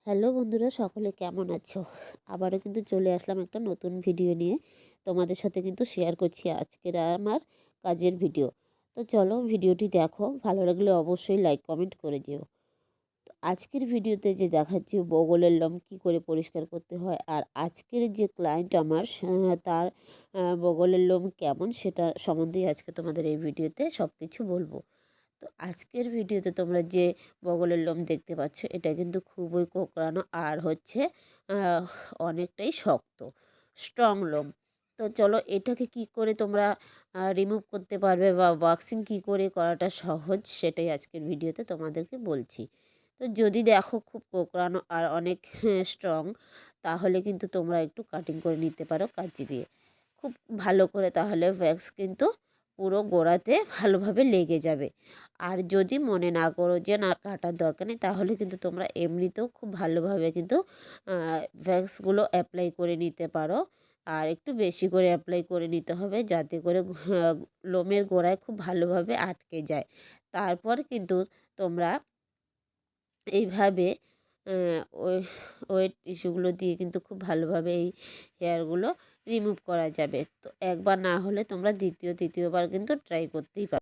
Hello বন্ধুরা, সকলে কেমন আছো? আবারও কিন্তু চলে আসলাম একটা নতুন ভিডিও নিয়ে। তোমাদের সাথে কিন্তু শেয়ার করছি আজকের আমার কাজের ভিডিও। তো চলো ভিডিওটি দেখো, ভালো লাগলে অবশ্যই লাইক কমেন্ট করে দিও। তো আজকের ভিডিওতে যে দেখাচ্ছি বগলের লোম কী করে পরিষ্কার করতে হয়, আর আজকের যে ক্লায়েন্ট আমার তার বগলের লোম কেমন সেটা সম্বন্ধেই আজকে তোমাদের এই ভিডিওতে সব কিছু বলবো। তো আজকের ভিডিওতে তোমরা যে বগলের লোম দেখতে পাচ্ছ, এটা কিন্তু খুবই কোঁকড়ানো আর হচ্ছে আহ, অনেকটাই শক্ত, স্ট্রং লোম। তো চলো এটাকে কি করে তোমরা রিমুভ করতে পারবে বা ওয়াক্সিং কি করে করাটা সহজ, সেটাই আজকের ভিডিওতে তোমাদেরকে বলছি। তো যদি দেখো খুব কোঁকড়ানো আর অনেক স্ট্রং, তাহলে কিন্তু তোমরা একটু কাটিং করে নিতে পারো কাঁচি দিয়ে, খুব ভালো করে, তাহলে ভ্যাক্স কিন্তু পুরো গোড়াতে ভালোভাবে লেগে যাবে। আর যদি মনে না করো যে না কাটার দরকার নেই, তাহলে কিন্তু তোমরা এমনিতেও খুব ভালোভাবে কিন্তু ভ্যাক্সগুলো অ্যাপ্লাই করে নিতে পারো। আর একটু বেশি করে অ্যাপ্লাই করে নিতে হবে, যাতে করে লোমের গোড়ায় খুব ভালোভাবে আটকে যায়। তারপর কিন্তু তোমরা এইভাবে ওই ওয়েট টিস্যুগুলো দিয়ে কিন্তু খুব ভালোভাবে এই হেয়ারগুলো রিমুভ করা যাবে। তো একবার না হলে তোমরা দ্বিতীয়বার কিন্তু ট্রাই করতেই পারো।